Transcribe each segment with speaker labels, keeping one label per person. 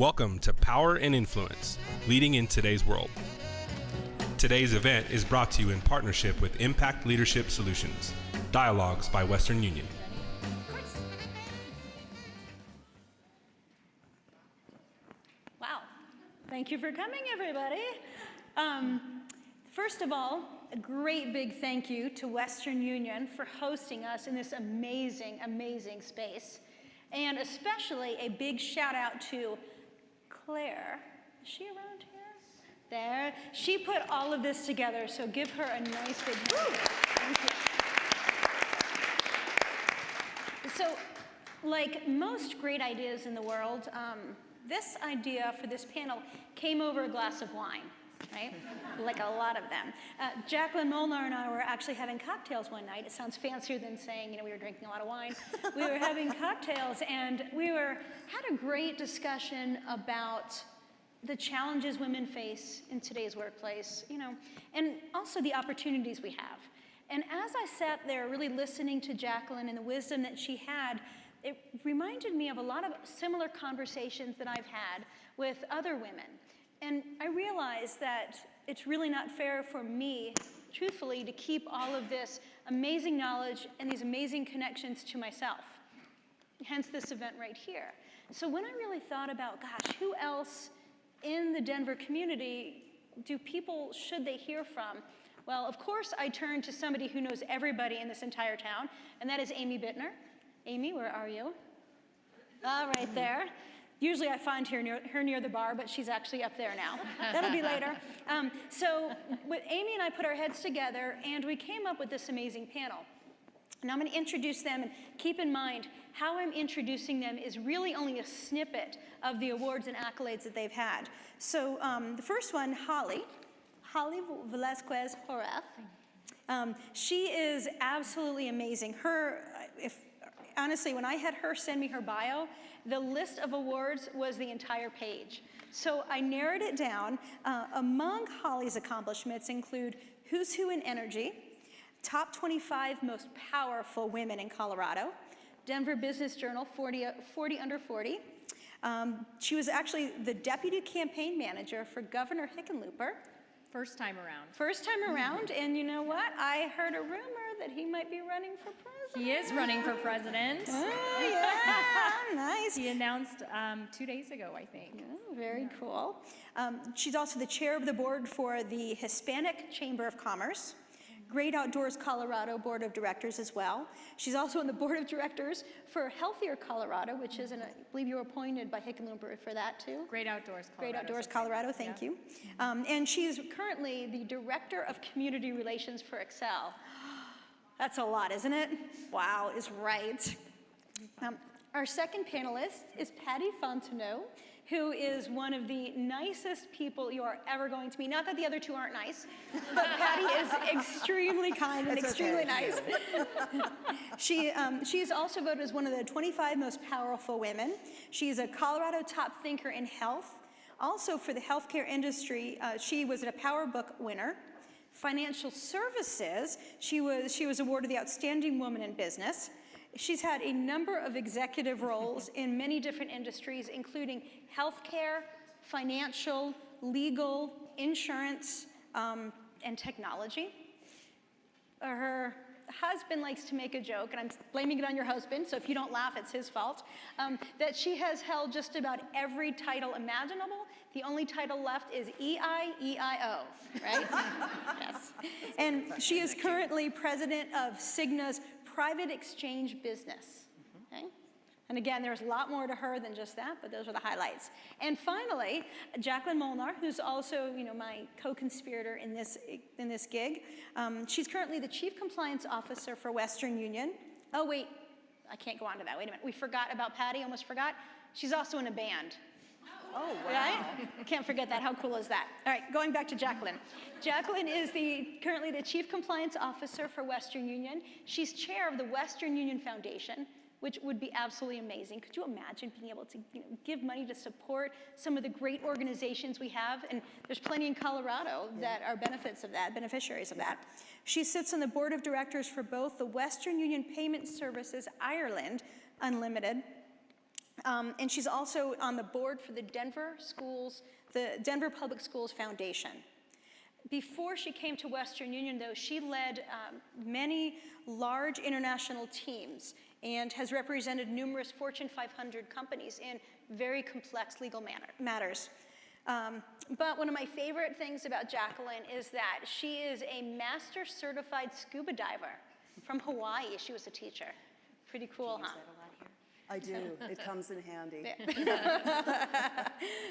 Speaker 1: Welcome to Power and Influence, Leading in Today's World. Today's event is brought to you in partnership with Impact Leadership Solutions, Dialogues by Western Union.
Speaker 2: Wow. Thank you for coming, everybody. First of all, a great big thank you to Western Union for hosting us in this amazing, amazing space. And especially a big shout out to Claire. Is she around here? There. She put all of this together, so give her a nice big hand. Thank you. So, like most great ideas in the world, this idea for this panel came over a glass of wine, right? Like a lot of them. Jacqueline Molnar and I were actually having cocktails one night. It sounds fancier than saying, we were drinking a lot of wine. We were having cocktails, and we had a great discussion about the challenges women face in today's workplace, and also the opportunities we have. And as I sat there really listening to Jacqueline and the wisdom that she had, it reminded me of a lot of similar conversations that I've had with other women. And I realized that it's really not fair for me, truthfully, to keep all of this amazing knowledge and these amazing connections to myself. Hence this event right here. So when I really thought about, gosh, who else in the Denver community should they hear from? Well, of course, I turned to somebody who knows everybody in this entire town, and that is Amy Bittner. Amy, where are you? Right there. Usually I find her near the bar, but she's actually up there now. That'll be later. So Amy and I put our heads together, and we came up with this amazing panel. And I'm going to introduce them, and keep in mind, how I'm introducing them is really only a snippet of the awards and accolades that they've had. So the first one, Hollie Velasquez Horvath. She is absolutely amazing. Honestly, when I had her send me her bio, the list of awards was the entire page. So I narrowed it down. Among Hollie's accomplishments include Who's Who in Energy, Top 25 Most Powerful Women in Colorado, Denver Business Journal 40 Under 40. She was actually the deputy campaign manager for Governor Hickenlooper.
Speaker 3: First time around.
Speaker 2: First time around, and you know what? I heard a rumor that he might be running for president.
Speaker 3: He is running for president.
Speaker 2: Oh, yeah, nice.
Speaker 3: He announced 2 days ago, I think.
Speaker 2: Oh, very cool. She's also the chair of the board for the Hispanic Chamber of Commerce, Great Outdoors Colorado Board of Directors as well. She's also on the board of directors for Healthier Colorado, which is, I believe you were appointed by Hickenlooper for that too.
Speaker 3: Great Outdoors Colorado.
Speaker 2: Great Outdoors Colorado, thank you. And she's currently the Director of Community Relations for Xcel. That's a lot, isn't it? Wow, is right. Our second panelist is Patty Fontneau, who is one of the nicest people you are ever going to meet. Not that the other two aren't nice, but Patty is extremely kind and extremely nice. She is also voted as one of the 25 most powerful women. She's a Colorado top thinker in health. Also for the healthcare industry, she was a Power Book winner. Financial services, she was awarded the Outstanding Woman in Business. She's had a number of executive roles in many different industries, including healthcare, financial, legal, insurance, and technology. Her husband likes to make a joke, and I'm blaming it on your husband, so if you don't laugh, it's his fault, that she has held just about every title imaginable. The only title left is EIEIO, right? Yes. And she is currently president of Cigna's private exchange business. Okay? And again, there's a lot more to her than just that, but those are the highlights. And finally, Jacqueline Molnar, who's also my co-conspirator in this gig. She's currently the Chief Compliance Officer for Western Union. Oh wait, I can't go on to that. Wait a minute, we forgot about Patty, almost forgot. She's also in a band.
Speaker 3: Oh, wow.
Speaker 2: Right? Can't forget that. How cool is that? All right, going back to Jacqueline. Jacqueline is currently the Chief Compliance Officer for Western Union. She's chair of the Western Union Foundation, which would be absolutely amazing. Could you imagine being able to give money to support some of the great organizations we have? And there's plenty in Colorado that are beneficiaries of that. She sits on the board of directors for both the Western Union Payment Services Ireland Unlimited And she's also on the board for the Denver Public Schools Foundation. Before she came to Western Union, though, she led many large international teams and has represented numerous Fortune 500 companies in very complex legal matters. But one of my favorite things about Jacqueline is that she is a master certified scuba diver from Hawaii. She was a teacher. Pretty cool, huh?
Speaker 4: I do. It comes in handy.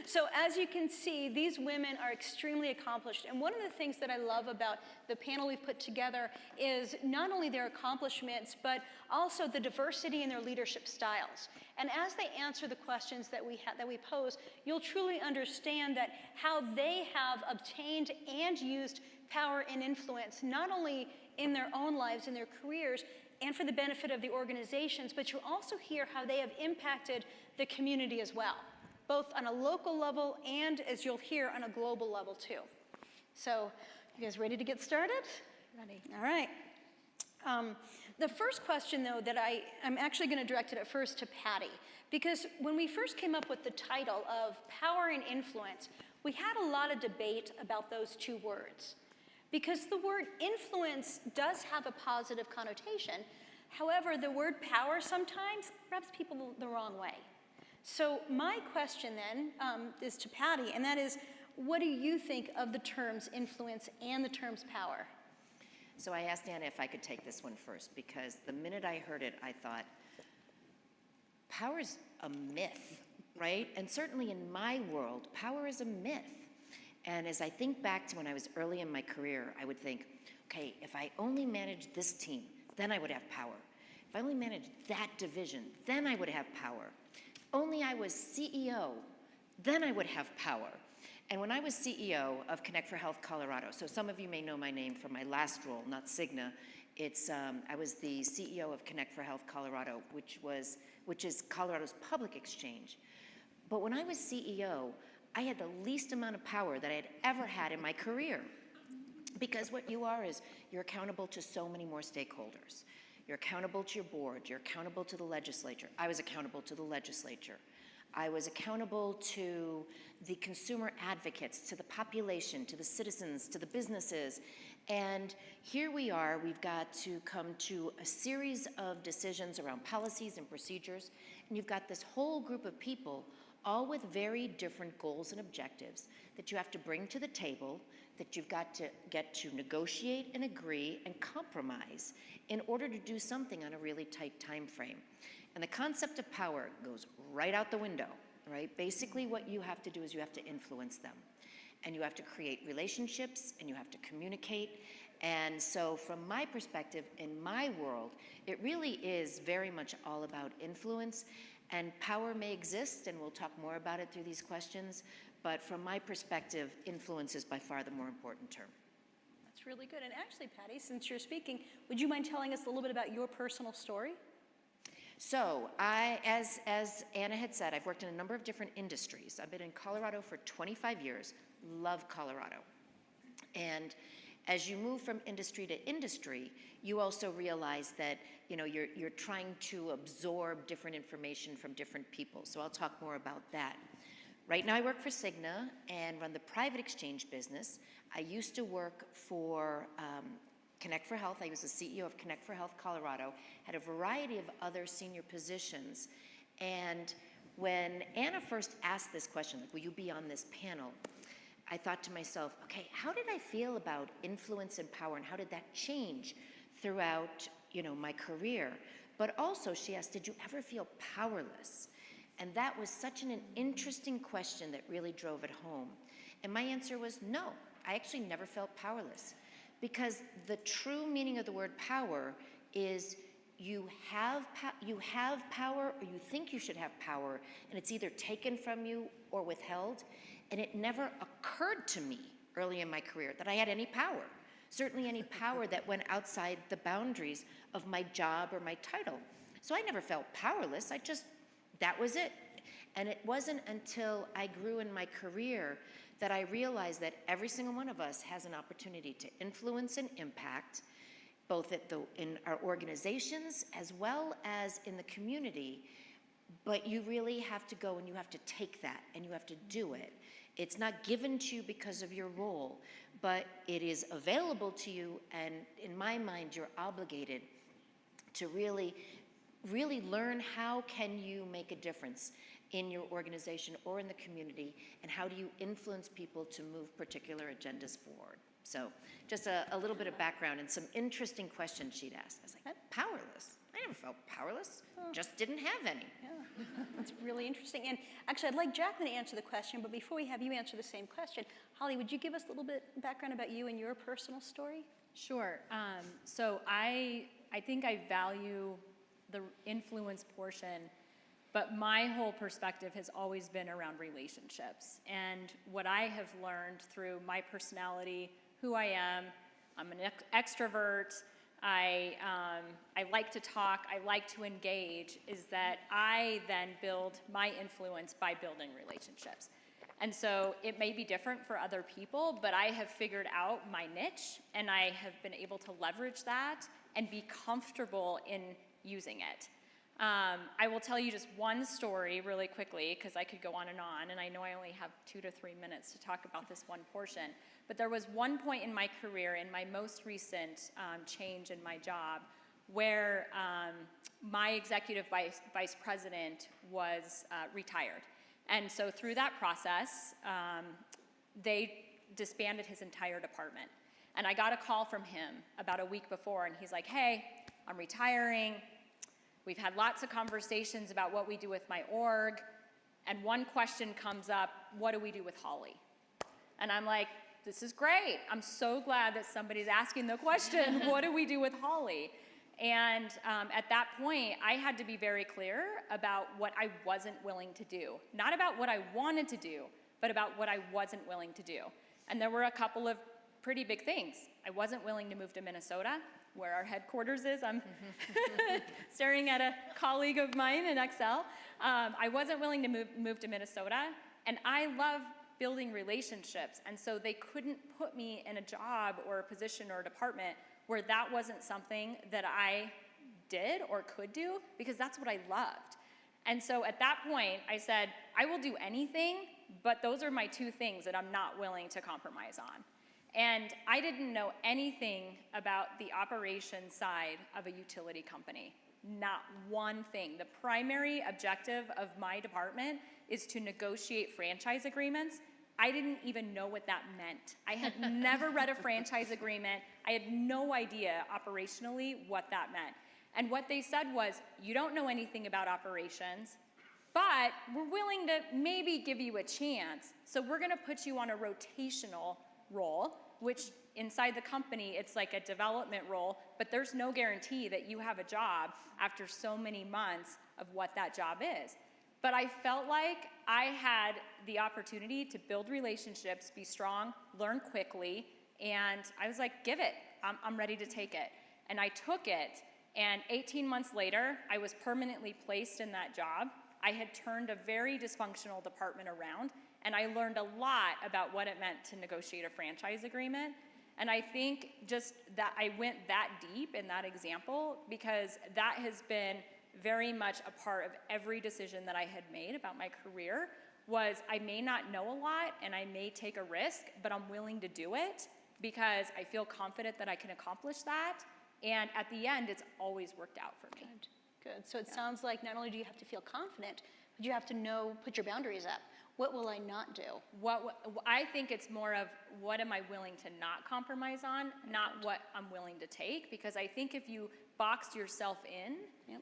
Speaker 2: So as you can see, these women are extremely accomplished. And one of the things that I love about the panel we've put together is not only their accomplishments, but also the diversity in their leadership styles. And as they answer the questions that we pose, you'll truly understand that how they have obtained and used power and influence, not only in their own lives, in their careers, and for the benefit of the organizations, but you'll also hear how they have impacted the community as well, both on a local level and, as you'll hear, on a global level too. So, you guys ready to get started?
Speaker 3: Ready.
Speaker 2: All right. The first question, though, that I'm actually going to direct it at first to Patty, because when we first came up with the title of Power and Influence, we had a lot of debate about those two words. Because the word influence does have a positive connotation. However, the word power sometimes rubs people the wrong way. So my question then is to Patty, and that is, what do you think of the terms influence and the terms power?
Speaker 5: So I asked Anna if I could take this one first, because the minute I heard it, I thought, power's a myth, right? And certainly in my world, power is a myth. And as I think back to when I was early in my career, I would think, okay, if I only managed this team, then I would have power. If I only managed that division, then I would have power. If only I was CEO, then I would have power. And when I was CEO of Connect for Health Colorado, so some of you may know my name from my last role, not Cigna. I was the CEO of Connect for Health Colorado, which is Colorado's public exchange. But when I was CEO, I had the least amount of power that I had ever had in my career. Because what you are is you're accountable to so many more stakeholders. You're accountable to your board, you're accountable to the legislature. I was accountable to the legislature. I was accountable to the consumer advocates, to the population, to the citizens, to the businesses. And here we are, we've got to come to a series of decisions around policies and procedures. And you've got this whole group of people all with very different goals and objectives that you have to bring to the table, that you've got to get to negotiate and agree and compromise in order to do something on a really tight time frame. And the concept of power goes right out the window, right? Basically what you have to do is you have to influence them. And you have to create relationships and you have to communicate. And so from my perspective, in my world, it really is very much all about influence. And power may exist, and we'll talk more about it through these questions, but from my perspective, influence is by far the more important term.
Speaker 2: That's really good. And actually, Patty, since you're speaking, would you mind telling us a little bit about your personal story?
Speaker 5: So as Anna had said, I've worked in a number of different industries. I've been in Colorado for 25 years, love Colorado. And as you move from industry to industry, you also realize that you're trying to absorb different information from different people. So I'll talk more about that. Right now I work for Cigna and run the private exchange business. I used to work for Connect for Health. I was the CEO of Connect for Health Colorado, had a variety of other senior positions. And when Anna first asked this question, like, will you be on this panel? I thought to myself, okay, how did I feel about influence and power, and how did that change throughout, my career? But also, she asked, did you ever feel powerless? And that was such an interesting question that really drove it home. And my answer was no, I actually never felt powerless. Because the true meaning of the word power is you have power, or you think you should have power, and it's either taken from you or withheld. And it never occurred to me early in my career that I had any power, certainly any power that went outside the boundaries of my job or my title. So I never felt powerless, that was it. And it wasn't until I grew in my career that I realized that every single one of us has an opportunity to influence and impact, both in our organizations as well as in the community, But you really have to go and you have to take that and you have to do it. It's not given to you because of your role, but it is available to you, and in my mind, you're obligated to really learn how can you make a difference in your organization or in the community, and how do you influence people to move particular agendas forward. So just a little bit of background and some interesting questions she'd asked. I was like, powerless? I never felt powerless, just didn't have any.
Speaker 2: Yeah, that's really interesting. And actually, I'd like Jacqueline to answer the question, but before we have you answer the same question, Hollie, would you give us a little bit background about you and your personal story?
Speaker 3: Sure. So I think I value the influence portion, but my whole perspective has always been around relationships. And what I have learned through my personality, who I am, I'm an extrovert, I like to talk, I like to engage, is that I then build my influence by building relationships. And so it may be different for other people, but I have figured out my niche, and I have been able to leverage that and be comfortable in using it. I will tell you just one story really quickly, because I could go on, and I know I only have 2 to 3 minutes to talk about this one portion. But there was one point in my career, in my most recent change in my job, where my executive vice president was retired. And so through that process, they disbanded his entire department. And I got a call from him about a week before, and he's like, hey, I'm retiring. We've had lots of conversations about what we do with my org, and one question comes up, what do we do with Hollie? And I'm like, this is great. I'm so glad that somebody's asking the question, what do we do with Hollie? And at that point, I had to be very clear about what I wasn't willing to do. Not about what I wanted to do, but about what I wasn't willing to do. And there were a couple of pretty big things. I wasn't willing to move to Minnesota, where our headquarters is. I'm staring at a colleague of mine in Xcel. I wasn't willing to move to Minnesota, and I love building relationships, and so they couldn't put me in a job or a position or a department where that wasn't something that I did or could do, because that's what I loved. And so at that point, I said, I will do anything, but those are my 2 things that I'm not willing to compromise on. And I didn't know anything about the operations side of a utility company. Not one thing. The primary objective of my department is to negotiate franchise agreements. I didn't even know what that meant. I had never read a franchise agreement. I had no idea operationally what that meant. And what they said was, you don't know anything about operations, but we're willing to maybe give you a chance. So we're gonna put you on a rotational role, which inside the company, it's like a development role, but there's no guarantee that you have a job after so many months of what that job is. But I felt like I had the opportunity to build relationships, be strong, learn quickly, and I was like, give it, I'm ready to take it. And I took it, and 18 months later, I was permanently placed in that job. I had turned a very dysfunctional department around, and I learned a lot about what it meant to negotiate a franchise agreement. And I think just that I went that deep in that example, because that has been very much a part of every decision that I had made about my career. Was I may not know a lot and I may take a risk, but I'm willing to do it because I feel confident that I can accomplish that. And at the end, it's always worked out for me.
Speaker 2: Good. So it sounds like not only do you have to feel confident, but you have to know, put your boundaries up. What will I not do?
Speaker 3: I think it's more of what am I willing to not compromise on, not what I'm willing to take. Because I think if you box yourself in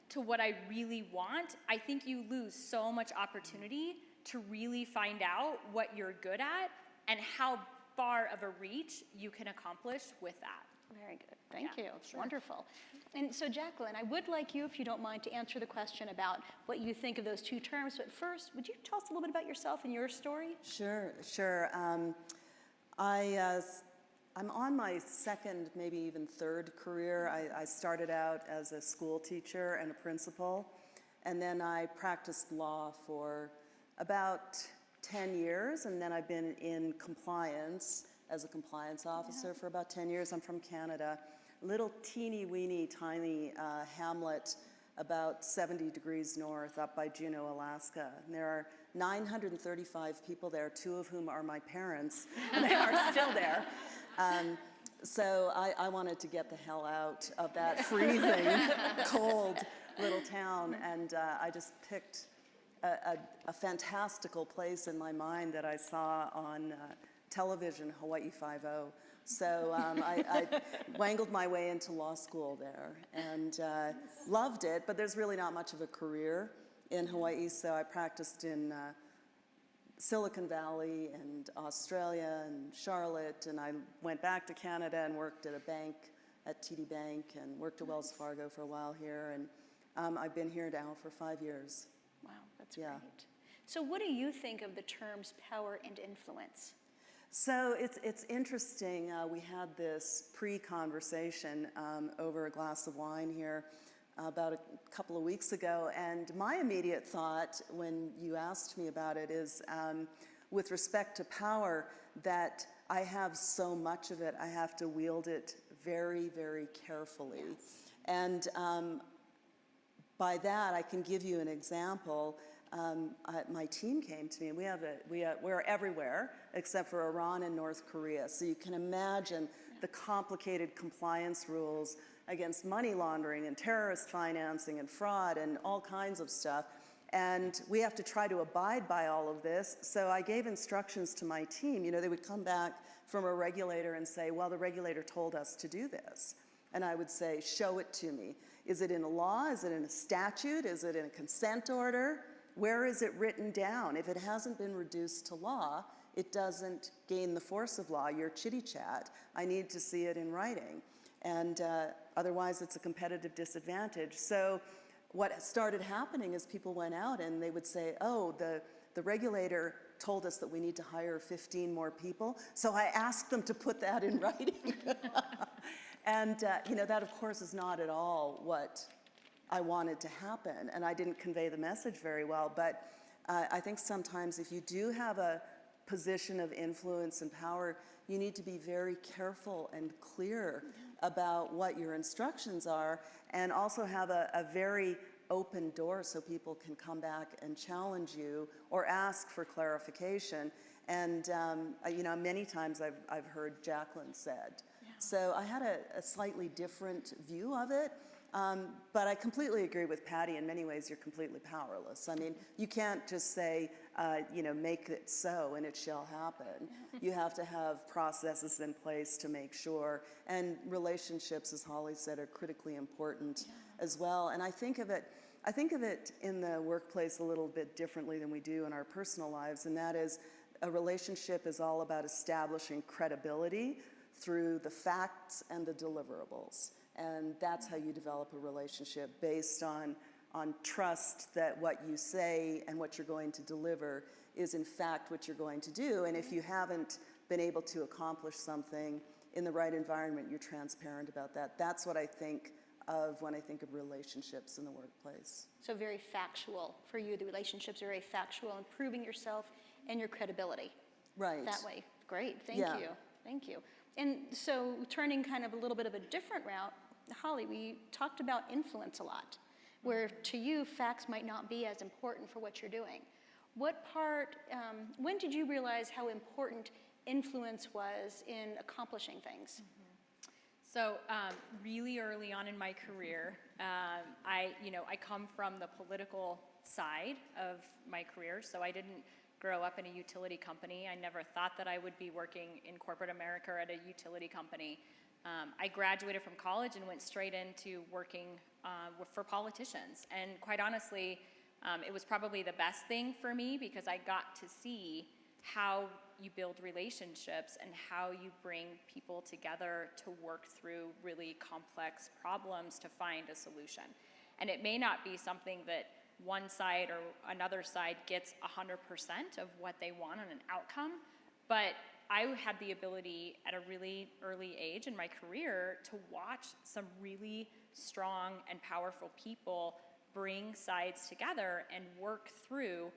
Speaker 3: to what I really want, I think you lose so much opportunity to really find out what you're good at and how far of a reach you can accomplish with that.
Speaker 2: Very good. Thank you. Sure. Wonderful. And so, Jacqueline, I would like you, if you don't mind, to answer the question about what you think of those 2 terms. But first, would you tell us a little bit about yourself and your story?
Speaker 4: Sure. I'm on my 2nd, maybe even 3rd career. I started out as a school teacher and a principal, and then I practiced law for about 10 years, and then I've been in compliance as a compliance officer for about 10 years. I'm from Canada, little teeny weeny tiny hamlet about 70 degrees north up by Juneau, Alaska. And there are 935 people there, 2 of whom are my parents, and they are still there. So I wanted to get the hell out of that freezing, cold little town, and I just picked a fantastical place in my mind that I saw on television, Hawaii Five-0. So I wangled my way into law school there and loved it, but there's really not much of a career in Hawaii, so I practiced in Silicon Valley and Australia and Charlotte, and I went back to Canada and worked at a bank, at TD Bank, and worked at Wells Fargo for a while here, and I've been here now for 5 years.
Speaker 2: Wow, that's great. So what do you think of the terms power and influence?
Speaker 4: So it's interesting. We had this pre-conversation over a glass of wine here about a couple of weeks ago, and my immediate thought when you asked me about it is, with respect to power, that I have so much of it, I have to wield it very, very carefully. Yes. And by that, I can give you an example. My team came to me, and we're everywhere except for Iran and North Korea. So you can imagine the complicated compliance rules against money laundering and terrorist financing and fraud and all kinds of stuff. And we have to try to abide by all of this. So I gave instructions to my team. You know, they would come back from a regulator and say, well, the regulator told us to do this. And I would say, show it to me. Is it in a law? Is it in a statute? Is it in a consent order? Where is it written down? If it hasn't been reduced to law, it doesn't gain the force of law. Your chitty chat, I need to see it in writing. And otherwise it's a competitive disadvantage. So what started happening is people went out and they would say, oh, the regulator told us that we need to hire 15 more people, so I asked them to put that in writing. And you know, that of course is not at all what I wanted to happen, and I didn't convey the message very well, but I think sometimes if you do have a position of influence and power, you need to be very careful and clear about what your instructions are, and also have a very open door so people can come back and challenge you or ask for clarification. And you know, many times I've heard Jacqueline said. Yeah. So I had a slightly different view of it. But I completely agree with Patty. In many ways, you're completely powerless. I mean, you can't just say, you know, make it so and it shall happen. You have to have processes in place to make sure. And relationships, as Hollie said, are critically important as well. And I think of it in the workplace a little bit differently than we do in our personal lives. And that is, a relationship is all about establishing credibility through the facts and the deliverables. And that's how you develop a relationship, based on trust that what you say and what you're going to deliver is in fact what you're going to do. And if you haven't been able to accomplish something in the right environment, you're transparent about that. That's what I think of when I think of relationships in the workplace.
Speaker 2: So very factual for you. The relationships are very factual, improving yourself and your credibility.
Speaker 4: Right.
Speaker 2: That way. Great. Thank you. Thank you. And so turning kind of a little bit of a different route, Hollie, we talked about influence a lot, where to you, facts might not be as important for what you're doing. What part, when did you realize how important influence was in accomplishing things?
Speaker 3: So really early on in my career, I come from the political side of my career, so I didn't grow up in a utility company. I never thought that I would be working in corporate America or at a utility company. I graduated from college and went straight into working for politicians. And quite honestly, it was probably the best thing for me, because I got to see how you build relationships and how you bring people together to work through really complex problems to find a solution. And it may not be something that one side or another side gets 100% of what they want on an outcome, but I had the ability at a really early age in my career to watch some really strong and powerful people bring sides together and work through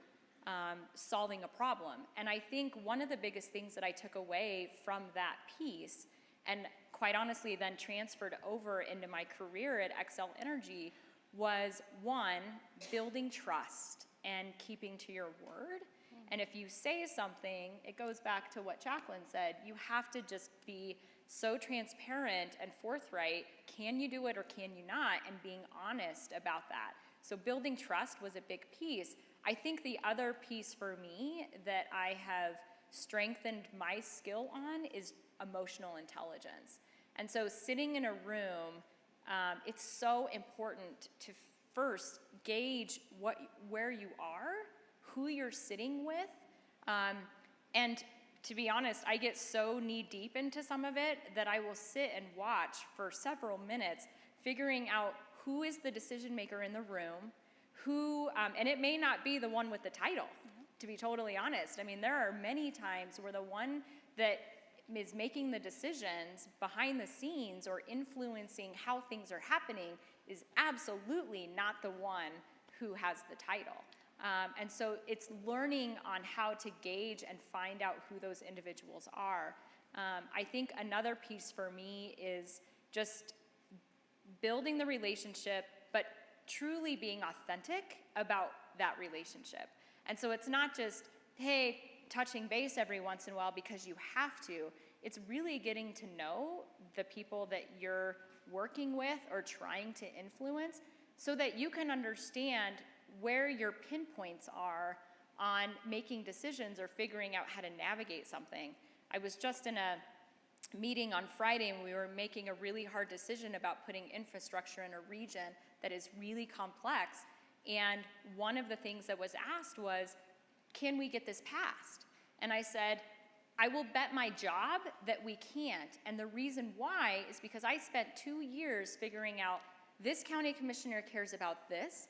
Speaker 3: solving a problem. And I think one of the biggest things that I took away from that piece, and quite honestly then transferred over into my career at Xcel Energy, was one, building trust and keeping to your word. And if you say something, it goes back to what Jacqueline said, you have to just be so transparent and forthright. Can you do it or can you not? And being honest about that. So building trust was a big piece. I think the other piece for me that I have strengthened my skill on is emotional intelligence. And so sitting in a room, it's so important to first gauge where you are, who you're sitting with, and to be honest, I get so knee deep into some of it that I will sit and watch for several minutes, figuring out who is the decision maker in the room, who, and it may not be the one with the title, to be totally honest. I mean, there are many times where the one that is making the decisions behind the scenes or influencing how things are happening is absolutely not the one who has the title. And so it's learning on how to gauge and find out who those individuals are. I think another piece for me is just building the relationship, but truly being authentic about that relationship. And so it's not just, hey, touching base every once in a while because you have to. It's really getting to know the people that you're working with or trying to influence so that you can understand where your pinpoints are on making decisions or figuring out how to navigate something. I was just in a meeting on Friday and we were making a really hard decision about putting infrastructure in a region that is really complex. And one of the things that was asked was, can we get this passed? And I said, I will bet my job that we can't. And the reason why is because I spent 2 years figuring out this county commissioner cares about this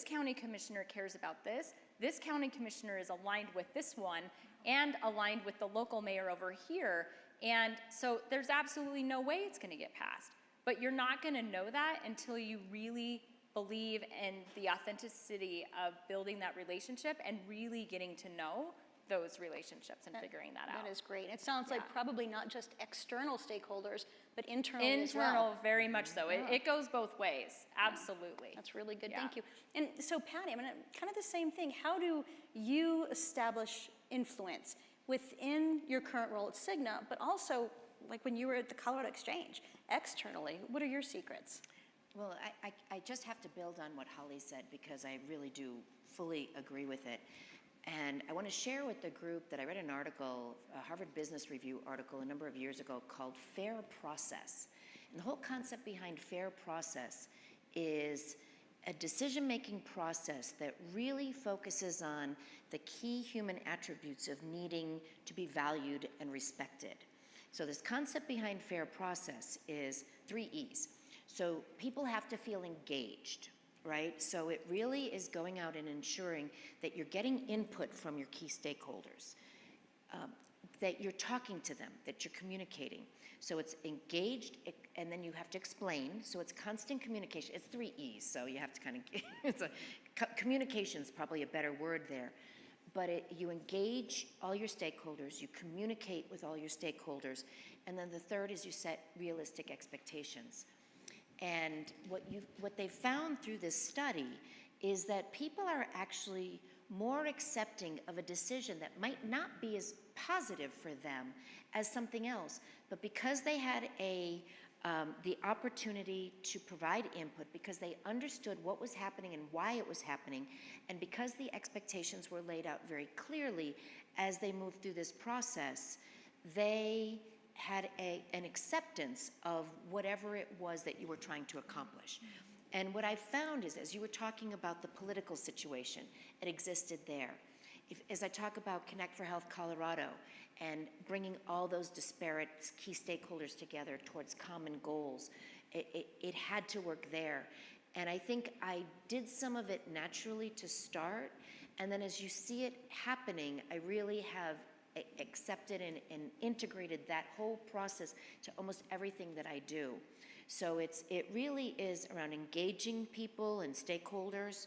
Speaker 3: county commissioner cares about this county commissioner is aligned with this one and aligned with the local mayor over here. And so there's absolutely no way it's gonna get passed. But you're not gonna know that until you really believe in the authenticity of building that relationship and really getting to know those relationships and figuring that out.
Speaker 2: That is great. It sounds like probably not just external stakeholders, but internal as well.
Speaker 3: Internal, very much so. It goes both ways, absolutely.
Speaker 2: That's really good,
Speaker 3: Yeah.
Speaker 2: thank you. And so Patty, I mean, kind of the same thing. How do you establish influence within your current role at Cigna, but also like when you were at the Colorado Exchange, externally? What are your secrets?
Speaker 5: Well, I just have to build on what Hollie said because I really do fully agree with it. And I want to share with the group that I read an article, a Harvard Business Review article a number of years ago called Fair Process. And the whole concept behind fair process is a decision-making process that really focuses on the key human attributes of needing to be valued and respected. So this concept behind fair process is 3 E's. So people have to feel engaged, right? So it really is going out and ensuring that you're getting input from your key stakeholders, that you're talking to them, that you're communicating. So it's engaged, and then you have to explain. So it's constant communication. It's 3 E's, so you have to kind of, communication's probably a better word there. But you engage all your stakeholders, you communicate with all your stakeholders, and then the third is you set realistic expectations. And what they found through this study is that people are actually more accepting of a decision that might not be as positive for them as something else, but because they had the opportunity to provide input, because they understood what was happening and why it was happening, and because the expectations were laid out very clearly as they moved through this process, they had an acceptance of whatever it was that you were trying to accomplish. And what I found is, as you were talking about the political situation, it existed there. As I talk about Connect for Health Colorado and bringing all those disparate key stakeholders together towards common goals, it had to work there. And I think I did some of it naturally to start, and then as you see it happening, I really have accepted and integrated that whole process to almost everything that I do. So it really is around engaging people and stakeholders.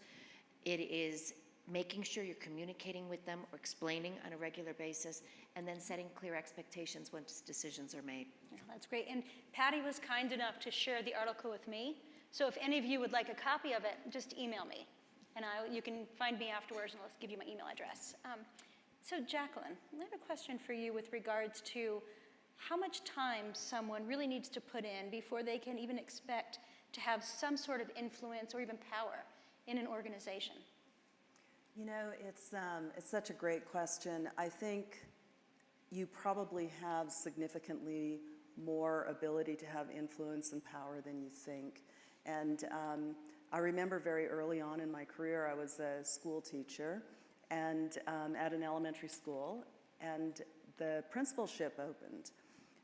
Speaker 5: It is making sure you're communicating with them or explaining on a regular basis, and then setting clear expectations once decisions are made.
Speaker 2: Yeah, that's great. And Patty was kind enough to share the article with me. So if any of you would like a copy of it, just email me. And you can find me afterwards, and I'll give you my email address. So Jacqueline, I have a question for you with regards to how much time someone really needs to put in before they can even expect to have some sort of influence or even power in an organization.
Speaker 4: You know, it's such a great question. I think you probably have significantly more ability to have influence and power than you think. And I remember very early on in my career, I was a school teacher and at an elementary school, and the principalship opened.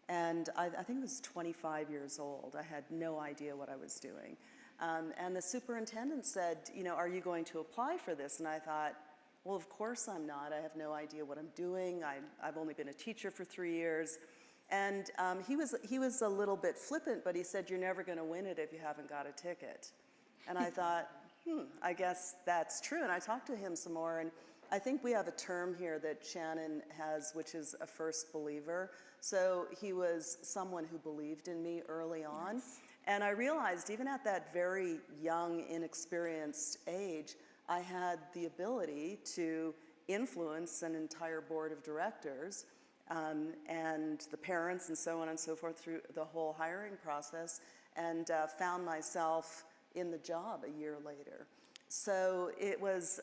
Speaker 4: And I think I was 25 years old. I had no idea what I was doing. And the superintendent said, you know, are you going to apply for this? And I thought, well, of course I'm not. I have no idea what I'm doing. I've only been a teacher for 3 years. And he was a little bit flippant, but he said, you're never going to win it if you haven't got a ticket. And I thought, I guess that's true. And I talked to him some more, and I think we have a term here that Shannon has, which is a first believer. So he was someone who believed in me early on. Nice. And I realized even at that very young, inexperienced age, I had the ability to influence an entire board of directors and the parents and so on and so forth through the whole hiring process, and found myself in the job a year later. So it was,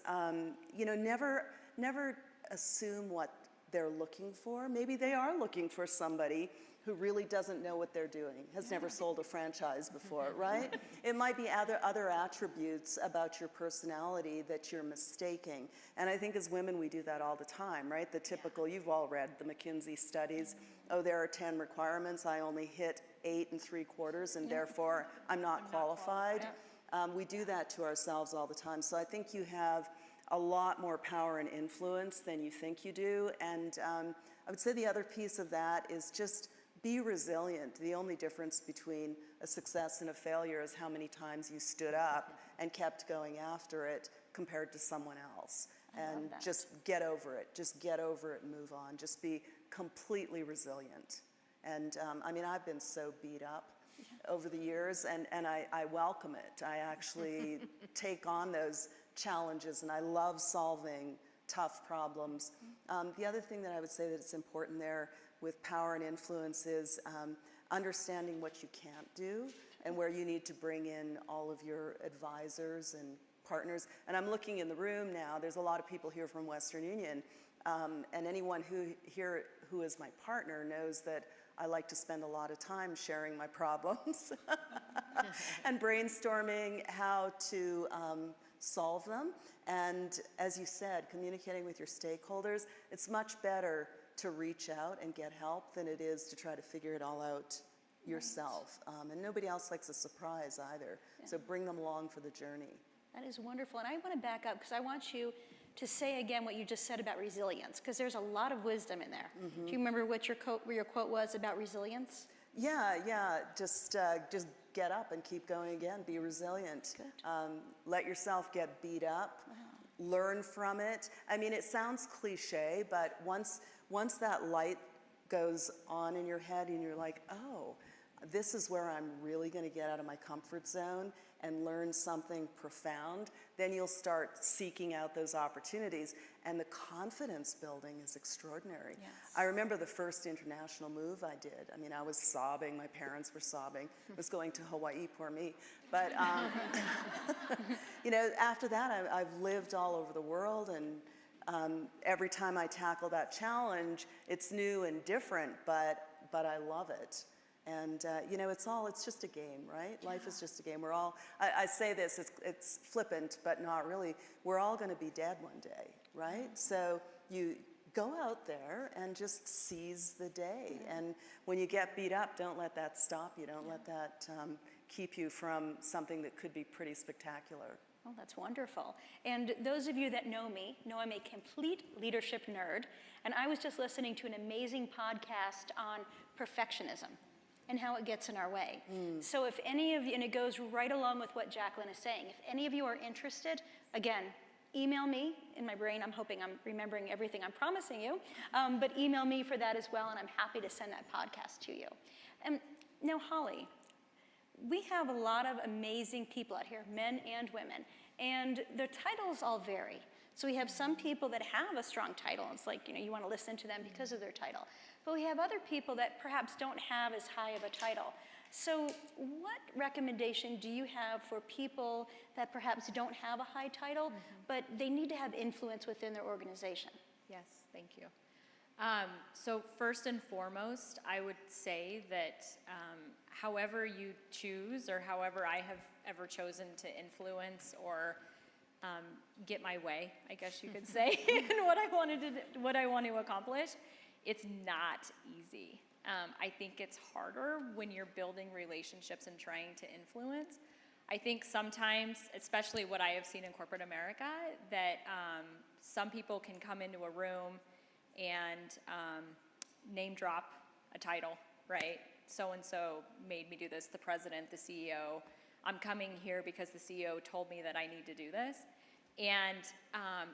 Speaker 4: you know, never assume what they're looking for. Maybe they are looking for somebody who really doesn't know what they're doing, has never sold a franchise before, right? It might be other attributes about your personality that you're mistaking. And I think as women, we do that all the time, right? The typical, you've all read the McKinsey studies. Oh, there are 10 requirements. I only hit 8 3/4, and therefore I'm not qualified. We do that to ourselves all the time. So I think you have a lot more power and influence than you think you do. And I would say the other piece of that is just be resilient. The only difference between a success and a failure is how many times you stood up and kept going after it compared to someone else. And just get over it. Just get over it and move on. Just be completely resilient. And I mean, I've been so beat up over the years, and I welcome it. I actually take on those challenges, and I love solving tough problems. The other thing that I would say that it's important there with power and influence is understanding what you can't do and where you need to bring in all of your advisors and partners. And I'm looking in the room now, there's a lot of people here from Western Union, and anyone who is my partner knows that I like to spend a lot of time sharing my problems and brainstorming how to solve them. And as you said, communicating with your stakeholders, it's much better to reach out and get help than it is to try to figure it all out yourself. And nobody else likes a surprise either. Yeah. So bring them along for the journey.
Speaker 2: That is wonderful. And I want to back up because I want you to say again what you just said about resilience, because there's a lot of wisdom in there. Mm-hmm. Do you remember what your quote was about resilience?
Speaker 4: Yeah. Just get up and keep going again. Be resilient. Let yourself get beat up. Wow. Learn from it. I mean, it sounds cliche, but once that light goes on in your head and you're like, oh, this is where I'm really going to get out of my comfort zone and learn something profound, then you'll start seeking out those opportunities. And the confidence building is extraordinary. Yes. I remember the first international move I did. I mean, I was sobbing. My parents were sobbing. I was going to Hawaii, poor me. But, you know, after that, I've lived all over the world, and every time I tackle that challenge, it's new and different, but I love it. And, you know, it's just a game, right? Yeah. Life is just a game. We're all, I say this, it's flippant, but not really. We're all going to be dead one day, right? So you go out there and just seize the day. Yeah. And when you get beat up, don't let that stop you. Don't let that keep you from something that could be pretty spectacular.
Speaker 2: Oh, that's wonderful. And those of you that know me know I'm a complete leadership nerd. And I was just listening to an amazing podcast on perfectionism and how it gets in our way. So if any of you, and it goes right along with what Jacqueline is saying, if any of you are interested, again, email me. In my brain, I'm hoping I'm remembering everything I'm promising you, but email me for that as well, and I'm happy to send that podcast to you. And now, Hollie, we have a lot of amazing people out here, men and women, and their titles all vary. So we have some people that have a strong title. It's like, you want to listen to them because of their title. But we have other people that perhaps don't have as high of a title. So what recommendation do you have for people that perhaps don't have a high title, but they need to have influence within their organization?
Speaker 3: Yes, thank you. So first and foremost, I would say that however you choose, or however I have ever chosen to influence or get my way, I guess you could say, in what I want to accomplish, it's not easy. I think it's harder when you're building relationships and trying to influence. I think sometimes, especially what I have seen in corporate America, that some people can come into a room and name drop a title, right? So-and-so made me do this, the president, the CEO. I'm coming here because the CEO told me that I need to do this. And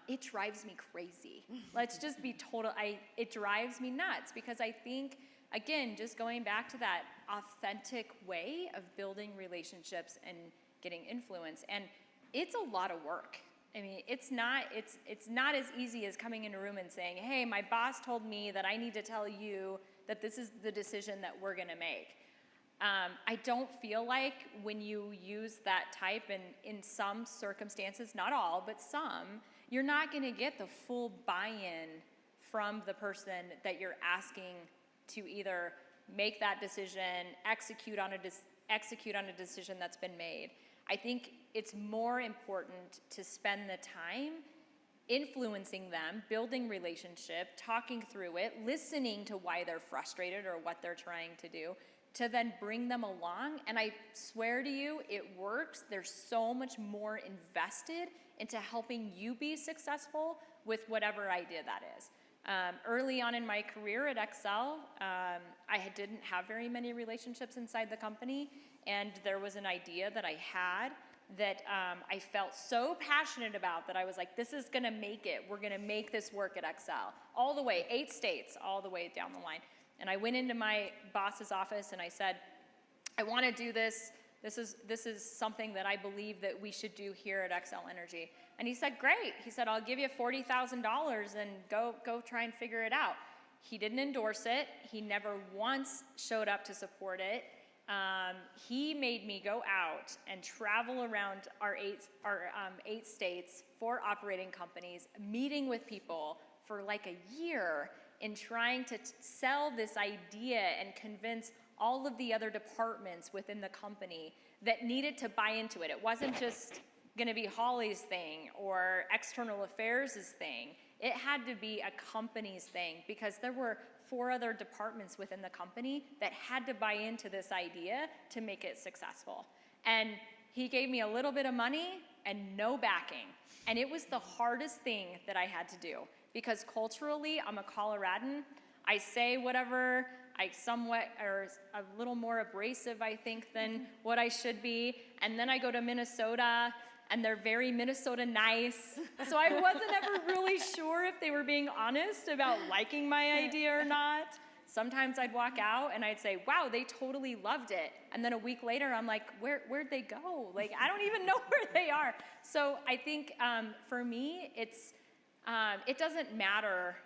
Speaker 3: it drives me crazy. Let's just be total, it drives me nuts, because I think, again, just going back to that authentic way of building relationships and getting influence, and it's a lot of work. I mean, it's not as easy as coming in a room and saying, hey, my boss told me that I need to tell you that this is the decision that we're gonna make. I don't feel like when you use that type, and in some circumstances, not all, but some, you're not gonna get the full buy-in from the person that you're asking to either make that decision, execute on a decision that's been made. I think it's more important to spend the time influencing them, building relationship, talking through it, listening to why they're frustrated or what they're trying to do, to then bring them along. And I swear to you, it works. They're so much more invested into helping you be successful with whatever idea that is. Early on in my career at Xcel, I didn't have very many relationships inside the company, and there was an idea that I had that I felt so passionate about that I was like, this is gonna make it. We're gonna make this work at Xcel. All the way, 8 states, all the way down the line. And I went into my boss's office and I said, I wanna do this. This is something that I believe that we should do here at Xcel Energy. And he said, great. He said, I'll give you $40,000 and go try and figure it out. He didn't endorse it. He never once showed up to support it. He made me go out and travel around our eight states, 4 operating companies, meeting with people for like a year in trying to sell this idea and convince all of the other departments within the company that needed to buy into it. It wasn't just gonna be Hollie's thing or external affairs' thing. It had to be a company's thing, because there were 4 other departments within the company that had to buy into this idea to make it successful. And he gave me a little bit of money and no backing. And it was the hardest thing that I had to do, because culturally, I'm a Coloradan. I say whatever, I somewhat, or a little more abrasive, I think, than what I should be. And then I go to Minnesota, and they're very Minnesota nice. So I wasn't ever really sure if they were being honest about liking my idea or not. Sometimes I'd walk out and I'd say, wow, they totally loved it. And then a week later, I'm like, where'd they go? Like, I don't even know where they are. So I think for me, it doesn't matter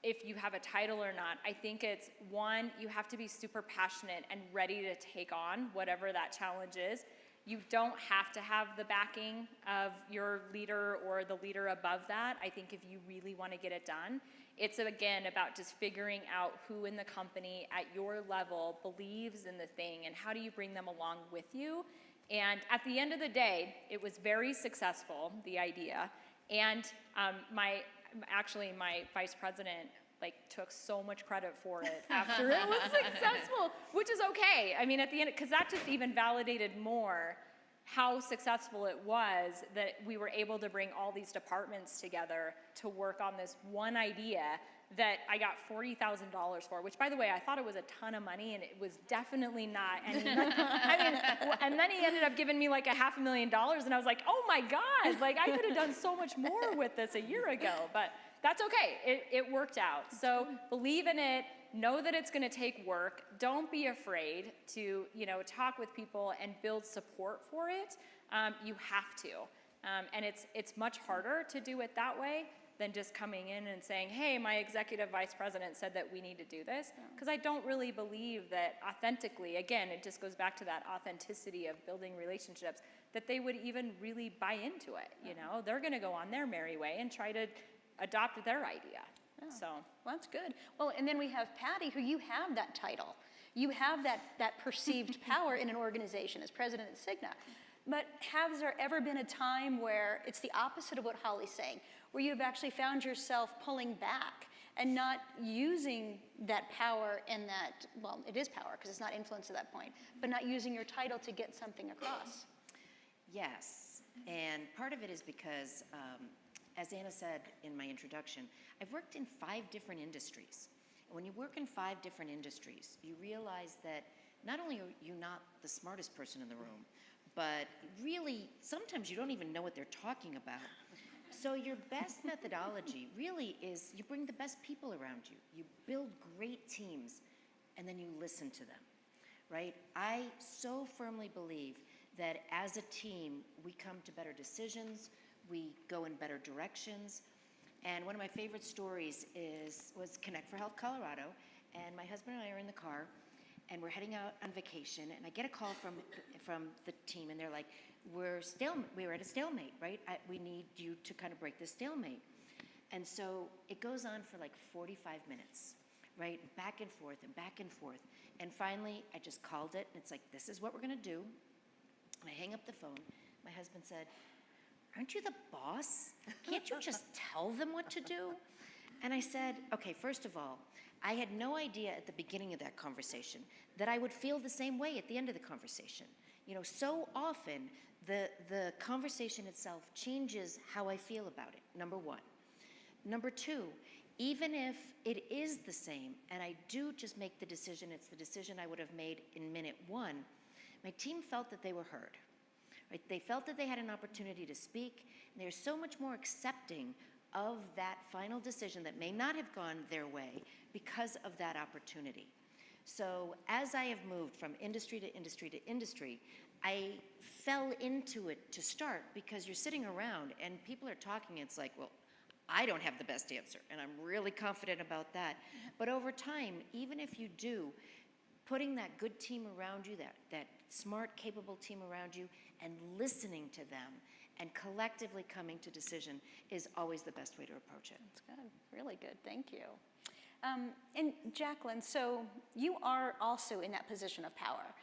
Speaker 3: if you have a title or not. I think it's, one, you have to be super passionate and ready to take on whatever that challenge is. You don't have to have the backing of your leader or the leader above that. I think if you really want to get it done, it's again about just figuring out who in the company at your level believes in the thing and how do you bring them along with you. And at the end of the day, it was very successful, the idea. And my vice president took so much credit for it after it was successful, which is okay. I mean, at the end, because that just even validated more how successful it was that we were able to bring all these departments together to work on this one idea that I got $40,000 for, which, by the way, I thought it was a ton of money, and it was definitely not. And and then he ended up giving me like $500,000, and I was like, oh my God, I could have done so much more with this a year ago, but that's okay. It worked out. So believe in it, know that it's going to take work. Don't be afraid to, talk with people and build support for it. You have to. And it's much harder to do it that way than just coming in and saying, hey, my executive vice president said that we need to do this. Because I don't really believe that authentically, again, it just goes back to that authenticity of building relationships, that they would even really buy into it. They're going to go on their merry way and try to adopt their idea. So
Speaker 2: Well, that's good. Well, and then we have Patty, who you have that title. You have that perceived power in an organization as president at Cigna. But has there ever been a time where it's the opposite of what Hollie's saying, where you've actually found yourself pulling back and not using that power and that, well, it is power because it's not influence at that point, but not using your title to get something across?
Speaker 5: Yes, and part of it is because, as Anna said in my introduction, I've worked in 5 different industries. And when you work in 5 different industries, you realize that not only are you not the smartest person in the room, but really, sometimes you don't even know what they're talking about. So your best methodology really is you bring the best people around you. You build great teams, and then you listen to them, right? I so firmly believe that as a team, we come to better decisions, we go in better directions. And one of my favorite stories was Connect for Health Colorado, and my husband and I are in the car, and we're heading out on vacation, and I get a call from the team, and they're like, we're at a stalemate, right? We need you to kind of break this stalemate. And so it goes on for like 45 minutes, right? Back and forth and back and forth. And finally, I just called it, and it's like, this is what we're gonna do. And I hang up the phone. My husband said, aren't you the boss? Can't you just tell them what to do? And I said, okay, first of all, I had no idea at the beginning of that conversation that I would feel the same way at the end of the conversation. So often the conversation itself changes how I feel about it, number one. Number two, even if it is the same and I do just make the decision, it's the decision I would have made in minute 1, my team felt that they were heard. Right? They felt that they had an opportunity to speak, and they're so much more accepting of that final decision that may not have gone their way because of that opportunity. So as I have moved from industry to industry to industry, I fell into it to start because you're sitting around and people are talking, it's like, well, I don't have the best answer, and I'm really confident about that. But over time, even if you do, putting that good team around you, that smart, capable team around you, and listening to them, and collectively coming to decision is always the best way to approach it.
Speaker 2: That's good, really good, thank you. And Jacqueline, so you are also in that position of power.